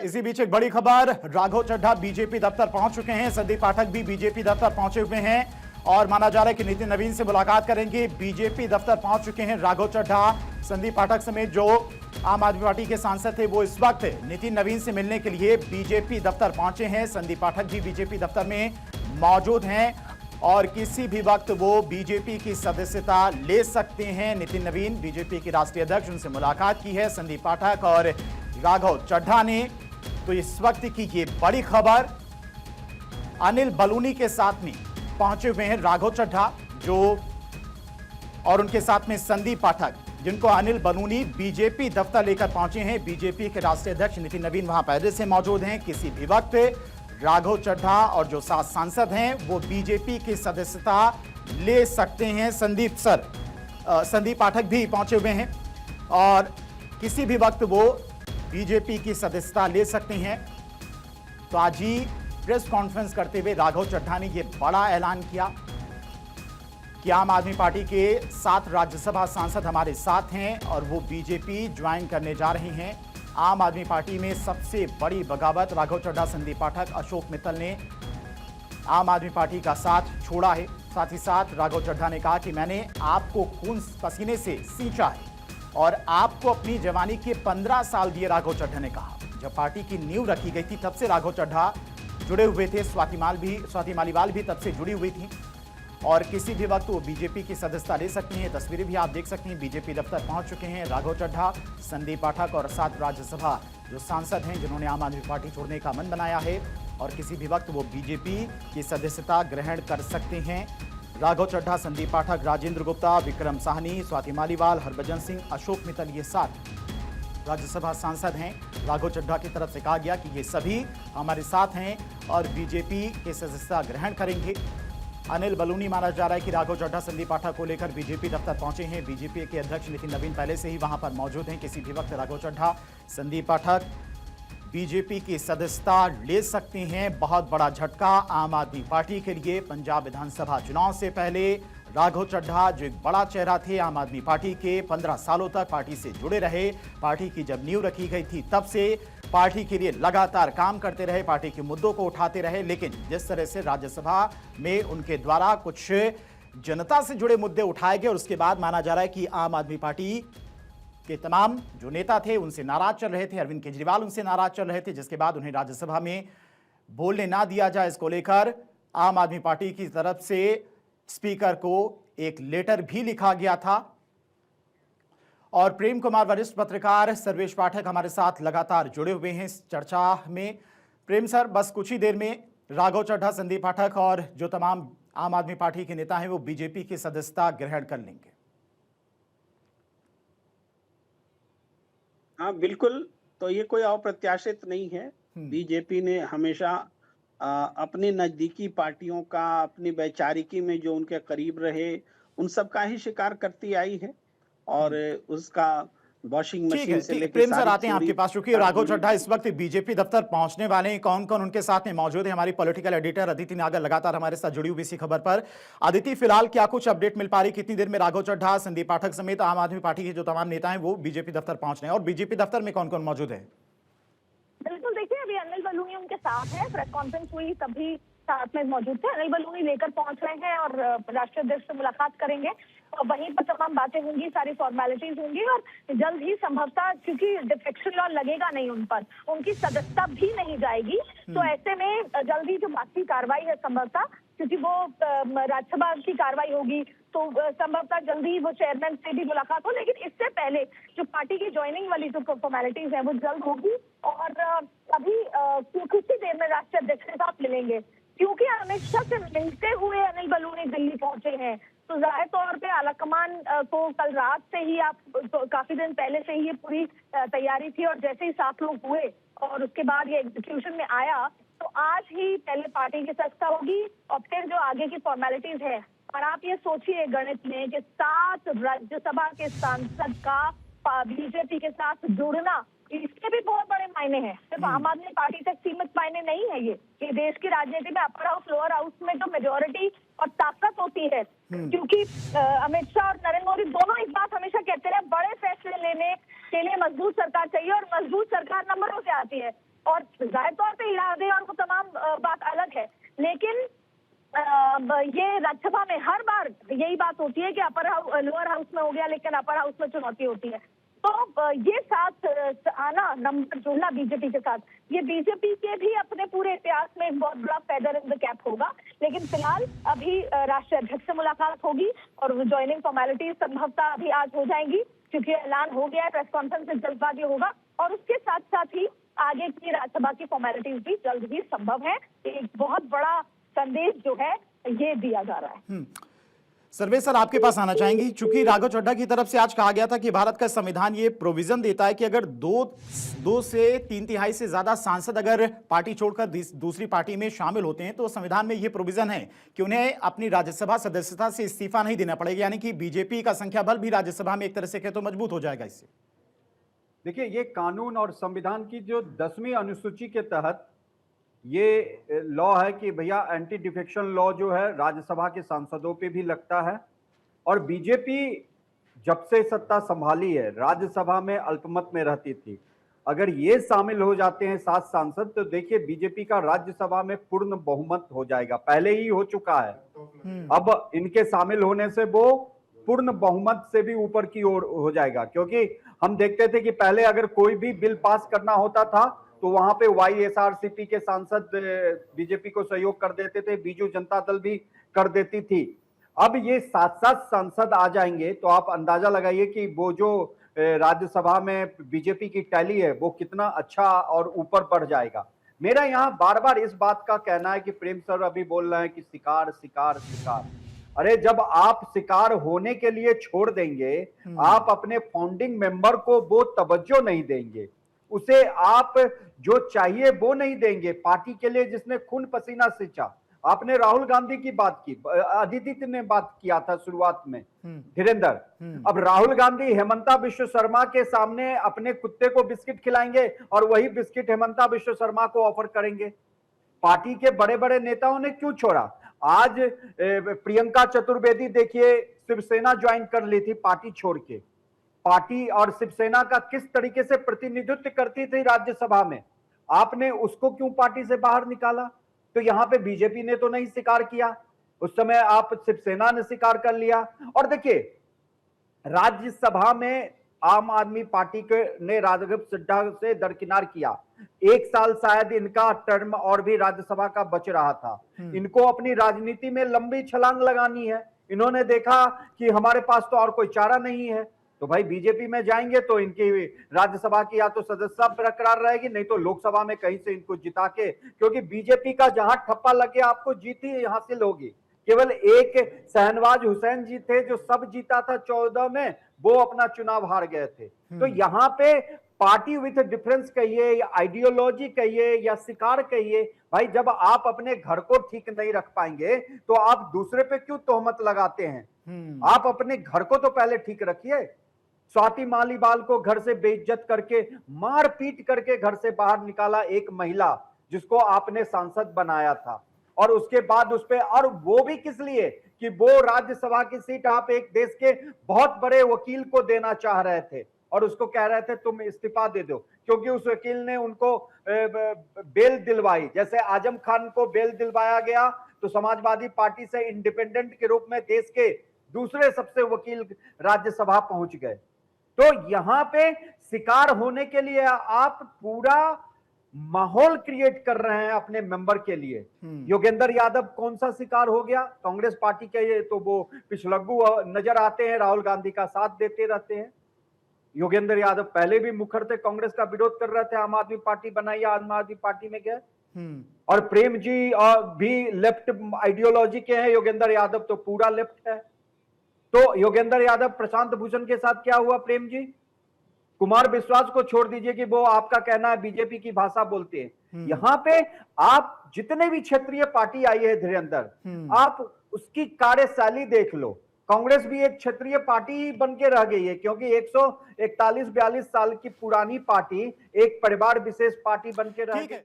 इसी बीच एक बड़ी खबर, राघव चड्ढा बीजेपी दफ्तर पहुंच चुके हैं। संदीप पाठक भी बीजेपी दफ्तर पहुंचे हुए हैं और माना जा रहा है कि नितिन नवीन से मुलाकात करेंगे। बीजेपी दफ्तर पहुंच चुके हैं राघव चड्ढा। संदीप पाठक समेत जो आम आदमी पार्टी के सांसद थे वो इस वक्त नितिन नवीन से मिलने के लिए बीजेपी दफ्तर पहुंचे हैं। संदीप पाठक भी बीजेपी दफ्तर में मौजूद हैं और किसी भी वक्त वो बीजेपी की सदस्यता ले सकते हैं। नितिन नवीन बीजेपी के राष्ट्रीय अध्यक्ष, उनसे मुलाकात की है संदीप पाठक और राघव चड्ढा ने। तो इस वक्त की ये बड़ी खबर, अनिल बलूनी के साथ में पहुंचे हुए हैं राघव चड्ढा जो और उनके साथ में संदीप पाठक, जिनको अनिल बलूनी बीजेपी दफ्तर लेकर पहुंचे हैं। बीजेपी के राष्ट्रीय अध्यक्ष नितिन नवीन वहां पहले से मौजूद हैं। किसी भी वक्त राघव चड्ढा और जो 7 सांसद हैं वो बीजेपी की सदस्यता ले सकते हैं। संदीप पाठक भी पहुंचे हुए हैं और किसी भी वक्त वो बीजेपी की सदस्यता ले सकते हैं। तो आज ही प्रेस कॉन्फ्रेंस करते हुए राघव चड्ढा ने यह बड़ा ऐलान किया कि आम आदमी पार्टी के 7 राज्यसभा सांसद हमारे साथ हैं और वो बीजेपी ज्वाइन करने जा रहे हैं। आम आदमी पार्टी में सबसे बड़ी बगावत, राघव चड्ढा, संदीप पाठक, अशोक मित्तल ने आम आदमी पार्टी का साथ छोड़ा है। साथ ही साथ राघव चड्ढा ने कहा कि मैंने आपको खून पसीने से सींचा है और आपको अपनी जवानी के 15 साल दिए। राघव चड्ढा ने कहा जब पार्टी की नींव रखी गई थी तब से राघव चड्ढा जुड़े हुए थे। स्वाति मालीवाल भी तब से जुड़ी हुई थी और किसी भी वक्त वो बीजेपी की सदस्यता ले सकती हैं। तस्वीरें भी आप देख सकते हैं। बीजेपी दफ्तर पहुंच चुके हैं राघव चड्ढा, संदीप पाठक और 7 राज्यसभा जो सांसद हैं जिन्होंने आम आदमी पार्टी छोड़ने का मन बनाया है और किसी भी वक्त वो बीजेपी की सदस्यता ग्रहण कर सकते हैं। राघव चड्ढा, संदीप पाठक, राजेंद्र गुप्ता, विक्रम साहनी, स्वाति मालीवाल, हरभजन सिंह, अशोक मित्तल, ये 7 राज्यसभा सांसद हैं। राघव चड्ढा की तरफ से कहा गया कि ये सभी हमारे साथ हैं और बीजेपी की सदस्यता ग्रहण करेंगे। अनिल बलूनी माना जा रहा है कि राघव चड्ढा संदीप पाठक को लेकर बीजेपी दफ्तर पहुंचे हैं। बीजेपी के अध्यक्ष नितिन नवीन पहले से ही वहां पर मौजूद हैं। किसी भी वक्त राघव चड्ढा, संदीप पाठक बीजेपी की सदस्यता ले सकते हैं। बहुत बड़ा झटका आम आदमी पार्टी के लिए। पंजाब विधानसभा चुनाव से पहले राघव चड्ढा जो एक बड़ा चेहरा थे आम आदमी पार्टी के, 15 सालों तक पार्टी से जुड़े रहे। पार्टी की जब नींव रखी गई थी तब से पार्टी के लिए लगातार काम करते रहे, पार्टी के मुद्दों को उठाते रहे। लेकिन जिस तरह से राज्यसभा में उनके द्वारा कुछ जनता से जुड़े मुद्दे उठाए गए और उसके बाद माना जा रहा है कि आम आदमी पार्टी के तमाम जो नेता थे उनसे नाराज चल रहे थे। अरविंद केजरीवाल उनसे नाराज चल रहे थे, जिसके बाद उन्हें राज्यसभा में बोलने ना दिया जाए। इसको लेकर आम आदमी पार्टी की तरफ से स्पीकर को एक लेटर भी लिखा गया था और प्रेम कुमार, वरिष्ठ पत्रकार सर्वेश पाठक हमारे साथ लगातार जुड़े हुए हैं इस चर्चा में। प्रेम सर, बस कुछ ही देर में राघव चड्ढा, संदीप पाठक और जो तमाम आम आदमी पार्टी के नेता हैं वो बीजेपी की सदस्यता ग्रहण कर लेंगे। हाँ बिल्कुल, तो ये कोई अप्रत्याशित नहीं है। बीजेपी ने हमेशा अपनी नजदीकी पार्टियों का, अपनी वैचारिकी में जो उनके करीब रहे उन सब का ही शिकार करती आई है और उसका वॉशिंग मशीन से लेकर प्रेम सर आते हैं आपके पास, क्योंकि राघव चड्ढा इस वक्त बीजेपी दफ्तर पहुंचने वाले हैं। कौन कौन उनके साथ में मौजूद है? हमारी पॉलिटिकल एडिटर अदिति नागर लगातार हमारे साथ जुड़ी हुई इसी खबर पर। अदिति, फिलहाल क्या कुछ अपडेट मिल पा रही? कितनी देर में राघव चड्ढा, संदीप पाठक समेत आम आदमी पार्टी के जो तमाम नेता हैं वो बीजेपी दफ्तर पहुंच रहे हैं और बीजेपी दफ्तर में कौन कौन मौजूद है? बिल्कुल, देखिए अभी अनिल बलूनी उनके साथ है। प्रेस कॉन्फ्रेंस हुई तभी साथ में मौजूद थे। अनिल बलूनी लेकर पहुंच रहे हैं और राष्ट्रीय अध्यक्ष से मुलाकात करेंगे और वहीं पर तमाम बातें होंगी, सारी फॉर्मेलिटीज होंगी और जल्द ही संभवतः, क्योंकि डिफेक्शन लॉ लगेगा नहीं उन पर, उनकी सदस्यता भी नहीं जाएगी। तो ऐसे में जल्द ही जो बाकी कार्रवाई है संभवतः, क्योंकि वो राज्यसभा की कार्रवाई होगी तो संभवतः जल्दी वो चेयरमैन से भी मुलाकात हो। लेकिन इससे पहले जो पार्टी की ज्वाइनिंग वाली जो फॉर्मेलिटीज है वो जल्द होगी और अभी कुछ ही देर में राष्ट्रीय अध्यक्ष के साथ मिलेंगे। क्योंकि अमित शाह से मिलते हुए अनिल बलूनी दिल्ली पहुंचे हैं तो जाहिर तौर पे आलाकमान को कल रात से ही, आप तो काफी दिन पहले से ही ये पूरी तैयारी थी और जैसे ही 7 लोग हुए और उसके बाद ये एग्जीक्यूशन में आया तो आज ही पहले पार्टी की सदस्यता होगी और फिर जो आगे की फॉर्मेलिटीज है। और आप ये सोचिए गणित में कि 7 राज्यसभा के सांसद का बीजेपी के साथ जुड़ना, इसके भी बहुत बड़े मायने हैं। सिर्फ आम आदमी पार्टी तक सीमित मायने नहीं है ये देश की राजनीति में अपर हाउस, लोअर हाउस में जो मेजोरिटी और ताकत होती है। क्योंकि अमित शाह और नरेंद्र मोदी दोनों एक बात हमेशा कहते रहे, बड़े फैसले लेने के लिए मजबूत सरकार चाहिए और मजबूत सरकार नंबरों से आती है। और जाहिर तौर पे इरादे और वो तमाम बात अलग है, लेकिन ये राज्यसभा में हर बार यही बात होती है कि अपर हाउस लोअर हाउस में हो गया, लेकिन अपर हाउस में चुनौती होती है। तो ये साथ आना, नंबर जोड़ना बीजेपी के साथ, ये बीजेपी के भी अपने पूरे इतिहास में एक बहुत बड़ा फेदर इन द कैप होगा। लेकिन फिलहाल अभी राष्ट्रीय अध्यक्ष से मुलाकात होगी और ज्वाइनिंग फॉर्मेलिटीज संभवतः अभी आज हो जाएंगी, क्योंकि ऐलान हो गया है, प्रेस कॉन्फ्रेंस में जल्दबाजी होगा और उसके साथ साथ ही आगे की राज्यसभा की फॉर्मेलिटीज भी जल्द ही संभव है। एक बहुत बड़ा संदेश जो है ये दिया जा रहा है। सर्वे सर, आपके पास आना चाहेंगी, चूंकि राघव चड्ढा की तरफ से आज कहा गया था कि भारत का संविधान ये प्रोविजन देता है कि अगर दो से 3/3 से ज्यादा सांसद अगर पार्टी छोड़कर दूसरी पार्टी में शामिल होते हैं तो संविधान में ये प्रोविजन है कि उन्हें अपनी राज्यसभा सदस्यता से इस्तीफा नहीं देना पड़ेगा, यानी कि बीजेपी का संख्या बल भी राज्यसभा में एक तरह से कहे तो मजबूत हो जाएगा इससे। देखिए, ये कानून और संविधान की जो 10वीं अनुसूची के तहत ये लॉ है कि भैया एंटी डिफेक्शन लॉ जो है राज्यसभा के सांसदों पे भी लगता है। और बीजेपी जब से सत्ता संभाली है राज्यसभा में अल्पमत में रहती थी, अगर ये शामिल हो जाते हैं 7 सांसद तो देखिए बीजेपी का राज्यसभा में पूर्ण बहुमत हो जाएगा, पहले ही हो चुका है। अब इनके शामिल होने से वो पूर्ण बहुमत से भी ऊपर की ओर हो जाएगा, क्योंकि हम देखते थे कि पहले अगर कोई भी बिल पास करना होता था तो वहां पे YSRCP के सांसद बीजेपी को सहयोग कर देते थे, बीजू जनता दल भी कर देती थी। अब ये 7 सांसद आ जाएंगे तो आप अंदाजा लगाइए कि वो जो राज्यसभा में बीजेपी की टैली है वो कितना अच्छा और ऊपर बढ़ जाएगा। मेरा यहाँ बार बार इस बात का कहना है कि प्रेम सर अभी बोल रहे हैं कि शिकार शिकार शिकार, अरे जब आप शिकार होने के लिए छोड़ देंगे, आप अपने फाउंडिंग मेंबर को वो तवज्जो नहीं देंगे, उसे आप जो चाहिए वो नहीं देंगे, पार्टी के लिए जिसने खून पसीना सींचा। आपने राहुल गांधी की बात की, अदिति ने बात किया था शुरुआत में, धीरेन्द्र। अब राहुल गांधी हेमंता विश्व शर्मा के सामने अपने कुत्ते को बिस्किट खिलाएंगे और वही बिस्किट हेमंता विश्व शर्मा को ऑफर करेंगे। पार्टी के बड़े बड़े नेताओं ने क्यों छोड़ा? आज प्रियंका चतुर्वेदी देखिए शिवसेना ज्वाइन कर ली थी पार्टी छोड़ के। पार्टी और शिवसेना का किस तरीके से प्रतिनिधित्व करती थी राज्यसभा में, आपने उसको क्यों पार्टी से बाहर निकाला? तो यहाँ पे बीजेपी ने तो नहीं स्वीकार किया, उस समय आप शिवसेना ने स्वीकार कर लिया। और देखिए राज्यसभा में आम आदमी पार्टी के ने राघव चड्ढा से दरकिनार किया। 1 साल शायद इनका टर्म और भी राज्यसभा का बच रहा था। इनको अपनी राजनीति में लंबी छलांग लगानी है। इन्होंने देखा कि हमारे पास तो और कोई चारा नहीं है, तो भाई बीजेपी में जाएंगे तो इनकी राज्यसभा की या तो सदस्यता बरकरार रहेगी, नहीं तो लोकसभा में कहीं से इनको जिता के, क्योंकि बीजेपी का जहां ठप्पा लगे आपको जीत ही हासिल होगी। केवल एक शहनवाज हुसैन जी थे जो सब जीता था 14 में, वो अपना चुनाव हार गए थे। तो यहाँ पे पार्टी विथ डिफरेंस कहिए या आइडियोलॉजी कहिए या शिकार कहिए, भाई जब आप अपने घर को ठीक नहीं रख पाएंगे तो आप दूसरे पे क्यों तोहमत लगाते हैं? आप अपने घर को तो पहले ठीक रखिए। स्वाति मालीवाल को घर से बेइज्जत करके, मार पीट करके घर से बाहर निकाला एक महिला जिसको आपने सांसद बनाया था, और उसके बाद उस पे, और वो भी किस लिए कि वो राज्यसभा की सीट आप एक देश के बहुत बड़े वकील को देना चाह रहे थे और उसको कह रहे थे तुम इस्तीफा दे दो, क्योंकि उस वकील ने उनको बेल दिलवाई। जैसे आजम खान को बेल दिलवाया गया तो समाजवादी पार्टी से इंडिपेंडेंट के रूप में देश के दूसरे सबसे वकील राज्यसभा पहुंच गए। तो यहां पे शिकार होने के लिए आप पूरा माहौल क्रिएट कर रहे हैं अपने मेंबर के लिए। योगेंद्र यादव कौन सा शिकार हो गया? कांग्रेस पार्टी के तो वो पिछलग्गू नजर आते हैं, राहुल गांधी का साथ देते रहते हैं। योगेंद्र यादव पहले भी मुखर थे, कांग्रेस का विरोध कर रहे थे, आम आदमी पार्टी बनाई, आम आदमी पार्टी में गए। और प्रेम जी भी लेफ्ट आइडियोलॉजी के हैं, योगेंद्र यादव तो पूरा लेफ्ट है। तो योगेंद्र यादव प्रशांत भूषण के साथ क्या हुआ? प्रेम जी कुमार विश्वास को छोड़ दीजिए कि वो आपका कहना है बीजेपी की भाषा बोलते हैं। यहाँ पे आप जितने भी क्षेत्रीय पार्टी आई है धीरेन्द्र, आप उसकी कार्यशैली देख लो। कांग्रेस भी एक क्षेत्रीय पार्टी बन के रह गई है, क्योंकि 141-42 साल की पुरानी पार्टी एक परिवार विशेष पार्टी बन के रह गई।